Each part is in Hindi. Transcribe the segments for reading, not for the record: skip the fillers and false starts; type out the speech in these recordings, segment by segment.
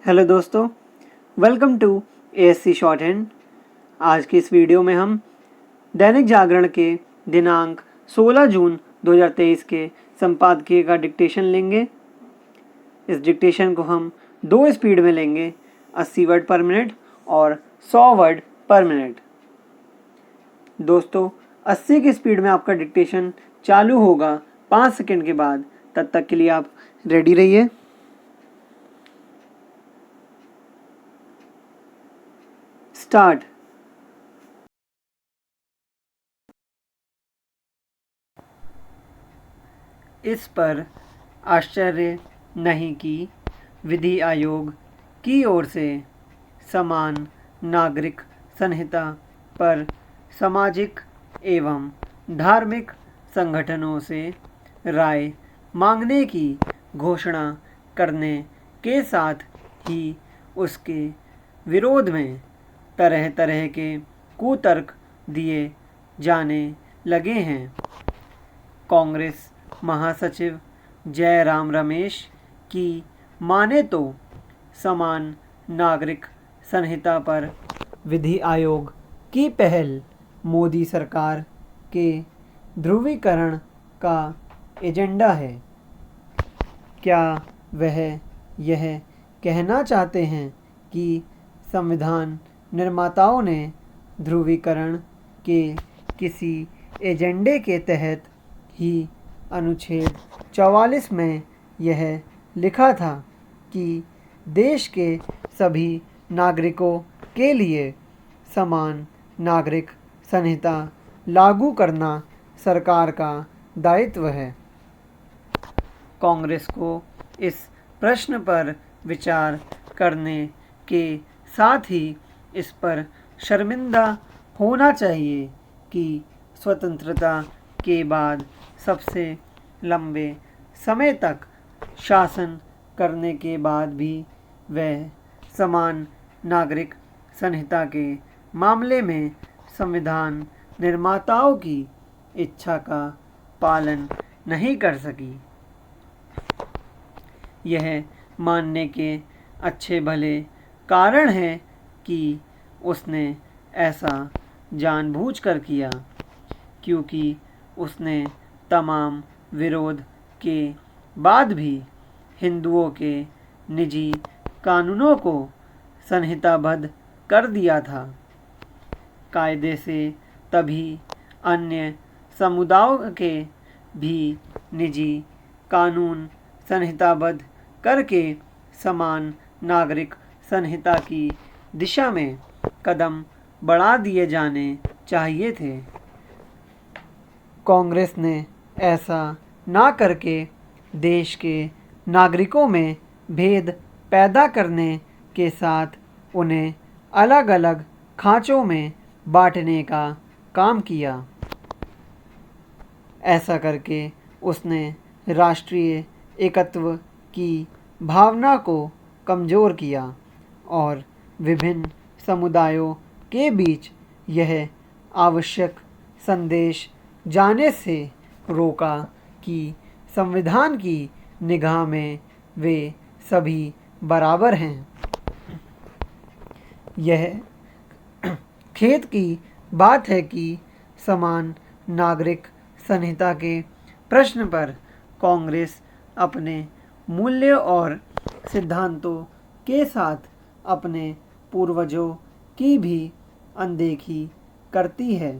हेलो दोस्तों, welcome to ASC shorthand. आज की इस वीडियो में हम दैनिक जागरण के दिनांक 16 जून 2023 के संपादकीय का डिक्टेशन लेंगे। इस डिक्टेशन को हम 2 स्पीड में लेंगे, 80 वर्ड पर मिनट और 100 वर्ड पर मिनट। दोस्तों, 80 की स्पीड में आपका डिक्टेशन चालू होगा 5 सेकंड के बाद। तब तक के लिए आप रेडी रहिए। स्टार्ट। इस पर आश्चर्य नहीं कि विधि आयोग की ओर से समान नागरिक संहिता पर सामाजिक एवं धार्मिक संगठनों से राय मांगने की घोषणा करने के साथ ही उसके विरोध में तरह तरह के कुतर्क दिए जाने लगे हैं। कांग्रेस महासचिव जयराम रमेश की माने तो समान नागरिक संहिता पर विधि आयोग की पहल मोदी सरकार के ध्रुवीकरण का एजेंडा है। क्या वह यह कहना चाहते हैं कि संविधान निर्माताओं ने ध्रुवीकरण के किसी एजेंडे के तहत ही अनुच्छेद 44 में यह लिखा था कि देश के सभी नागरिकों के लिए समान नागरिक संहिता लागू करना सरकार का दायित्व है? कांग्रेस को इस प्रश्न पर विचार करने के साथ ही इस पर शर्मिंदा होना चाहिए कि स्वतंत्रता के बाद सबसे लंबे समय तक शासन करने के बाद भी वह समान नागरिक संहिता के मामले में संविधान निर्माताओं की इच्छा का पालन नहीं कर सकी। यह मानने के अच्छे भले कारण है कि उसने ऐसा जानबूझकर किया, क्योंकि उसने तमाम विरोध के बाद भी हिंदुओं के निजी कानूनों को संहिताबद्ध कर दिया था। कायदे से तभी अन्य समुदायों के भी निजी कानून संहिताबद्ध करके समान नागरिक संहिता की दिशा में कदम बढ़ा दिए जाने चाहिए थे। कांग्रेस ने ऐसा ना करके देश के नागरिकों में भेद पैदा करने के साथ उन्हें अलग अलग खांचों में बांटने का काम किया। ऐसा करके उसने राष्ट्रीय एकत्व की भावना को कमज़ोर किया और विभिन्न समुदायों के बीच यह आवश्यक संदेश जाने से रोका कि संविधान की निगाह में वे सभी बराबर हैं। यह खेद की बात है कि समान नागरिक संहिता के प्रश्न पर कांग्रेस अपने मूल्य और सिद्धांतों के साथ अपने पूर्वजों की भी अनदेखी करती है।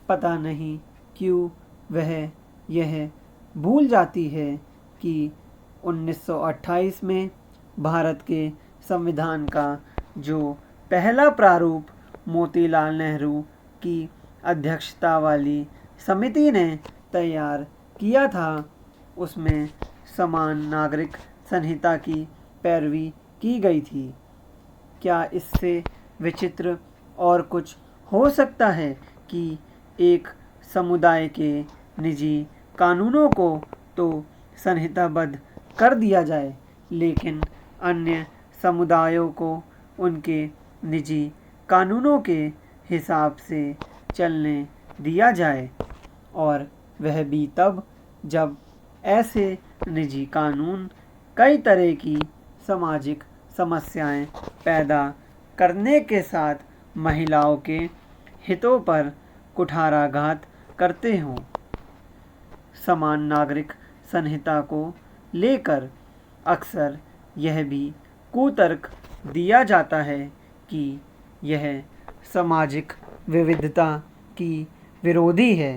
पता नहीं क्यों वह यह भूल जाती है कि 1928 में भारत के संविधान का जो पहला प्रारूप मोतीलाल नेहरू की अध्यक्षता वाली समिति ने तैयार किया था, उसमें समान नागरिक संहिता की पैरवी की गई थी। क्या इससे विचित्र और कुछ हो सकता है कि एक समुदाय के निजी कानूनों को तो संहिताबद्ध कर दिया जाए, लेकिन अन्य समुदायों को उनके निजी कानूनों के हिसाब से चलने दिया जाए, और वह भी तब जब ऐसे निजी कानून कई तरह की सामाजिक समस्याएं पैदा करने के साथ महिलाओं के हितों पर कुठाराघात करते हों। समान नागरिक संहिता को लेकर अक्सर यह भी कुतर्क दिया जाता है कि यह सामाजिक विविधता की विरोधी है।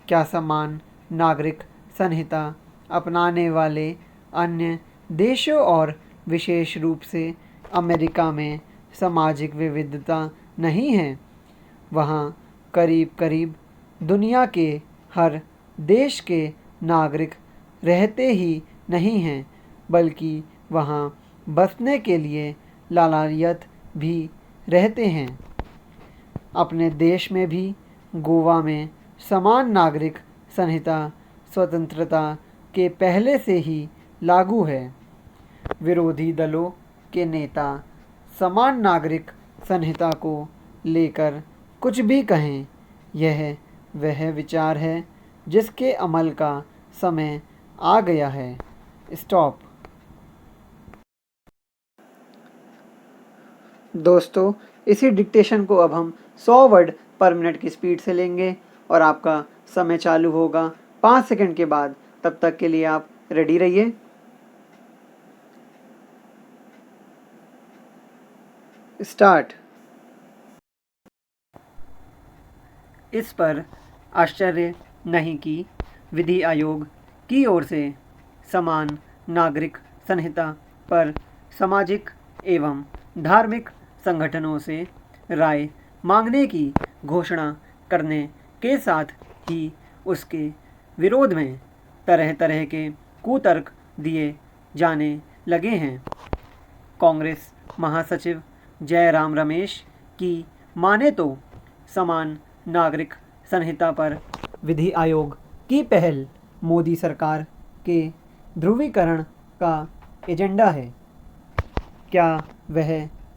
क्या समान नागरिक संहिता अपनाने वाले अन्य देशों और विशेष रूप से अमेरिका में सामाजिक विविधता नहीं है? वहाँ करीब करीब दुनिया के हर देश के नागरिक रहते ही नहीं हैं, बल्कि वहाँ बसने के लिए लालायत भी रहते हैं। अपने देश में भी गोवा में समान नागरिक संहिता स्वतंत्रता के पहले से ही लागू है। विरोधी दलों के नेता समान नागरिक संहिता को लेकर कुछ भी कहें, यह वह विचार है जिसके अमल का समय आ गया है। स्टॉप। दोस्तों, इसी डिक्टेशन को अब हम 100 वर्ड पर मिनट की स्पीड से लेंगे और आपका समय चालू होगा 5 सेकंड के बाद। तब तक के लिए आप रेडी रहिए। स्टार्ट। इस पर आश्चर्य नहीं कि विधि आयोग की ओर से समान नागरिक संहिता पर सामाजिक एवं धार्मिक संगठनों से राय मांगने की घोषणा करने के साथ ही उसके विरोध में तरह तरह के कुतर्क दिए जाने लगे हैं। कांग्रेस महासचिव जयराम रमेश की माने तो समान नागरिक संहिता पर विधि आयोग की पहल मोदी सरकार के ध्रुवीकरण का एजेंडा है। क्या वह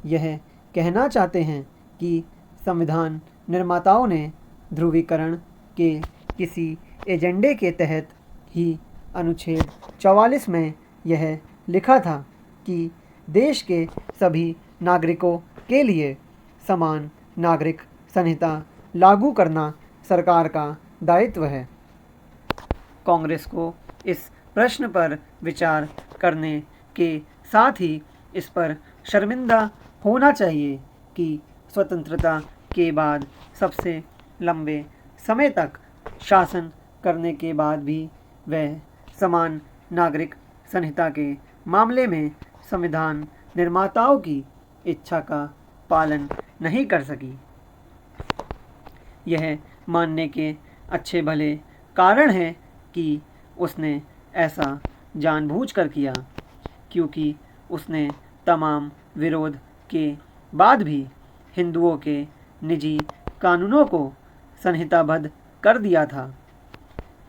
यह कहना चाहते हैं कि संविधान निर्माताओं ने ध्रुवीकरण के किसी एजेंडे के तहत ही अनुच्छेद 44 में यह लिखा था कि देश के सभी नागरिकों के लिए समान नागरिक संहिता लागू करना सरकार का दायित्व है? कांग्रेस को इस प्रश्न पर विचार करने के साथ ही इस पर शर्मिंदा होना चाहिए कि स्वतंत्रता के बाद सबसे लंबे समय तक शासन करने के बाद भी वह समान नागरिक संहिता के मामले में संविधान निर्माताओं की इच्छा का पालन नहीं कर सकी। यह मानने के अच्छे भले कारण है कि उसने ऐसा जानबूझकर किया, क्योंकि उसने तमाम विरोध के बाद भी हिंदुओं के निजी कानूनों को संहिताबद्ध कर दिया था।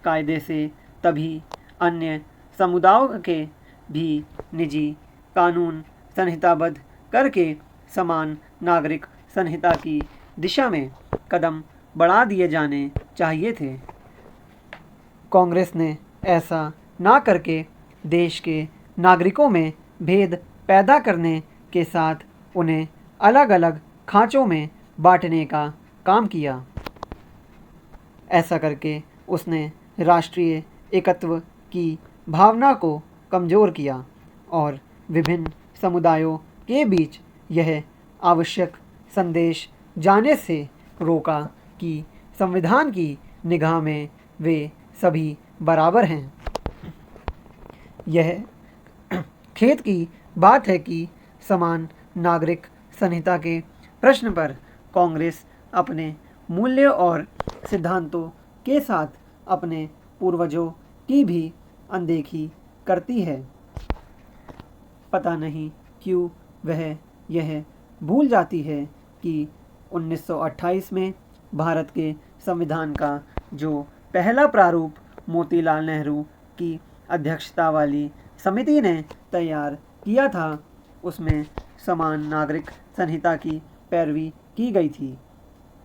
कायदे से तभी अन्य समुदायों के भी निजी कानून संहिताबद्ध करके समान नागरिक संहिता की दिशा में कदम बढ़ा दिए जाने चाहिए थे। कांग्रेस ने ऐसा ना करके देश के नागरिकों में भेद पैदा करने के साथ उन्हें अलग अलग खांचों में बांटने का काम किया। ऐसा करके उसने राष्ट्रीय एकत्व की भावना को कमज़ोर किया और विभिन्न समुदायों के बीच यह आवश्यक संदेश जाने से रोका कि संविधान की निगाह में वे सभी बराबर हैं। यह खेद की बात है कि समान नागरिक संहिता के प्रश्न पर कांग्रेस अपने मूल्यों और सिद्धांतों के साथ अपने पूर्वजों की भी अनदेखी करती है। पता नहीं क्यों वह यह भूल जाती है कि 1928 में भारत के संविधान का जो पहला प्रारूप मोतीलाल नेहरू की अध्यक्षता वाली समिति ने तैयार किया था, उसमें समान नागरिक संहिता की पैरवी की गई थी।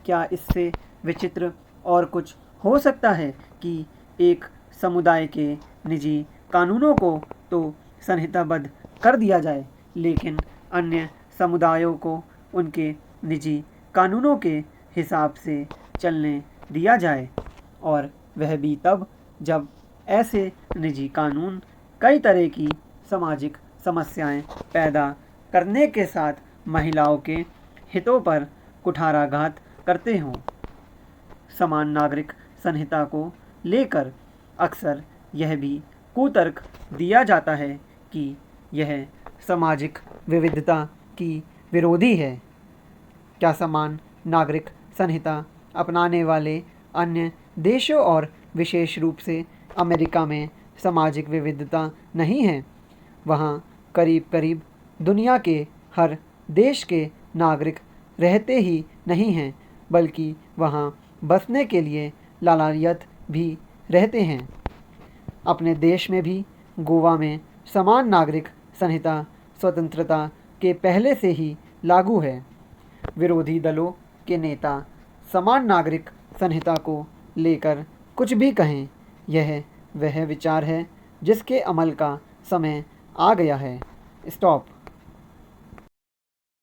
क्या इससे विचित्र और कुछ हो सकता है कि एक समुदाय के निजी कानूनों को तो संहिताबद्ध कर दिया जाए, लेकिन अन्य समुदायों को उनके निजी कानूनों के हिसाब से चलने दिया जाए, और वह भी तब जब ऐसे निजी कानून कई तरह की सामाजिक समस्याएं पैदा करने के साथ महिलाओं के हितों पर कुठाराघात करते हों। समान नागरिक संहिता को लेकर अक्सर यह भी कुतर्क दिया जाता है कि यह सामाजिक विविधता की विरोधी है। क्या समान नागरिक संहिता अपनाने वाले अन्य देशों और विशेष रूप से अमेरिका में सामाजिक विविधता नहीं है? वहाँ करीब करीब दुनिया के हर देश के नागरिक रहते ही नहीं हैं, बल्कि वहाँ बसने के लिए लालायत भी रहते हैं। अपने देश में भी गोवा में समान नागरिक संहिता स्वतंत्रता के पहले से ही लागू है। विरोधी दलों के नेता समान नागरिक संहिता को लेकर कुछ भी कहें, यह वह विचार है जिसके अमल का समय आ गया है। स्टॉप।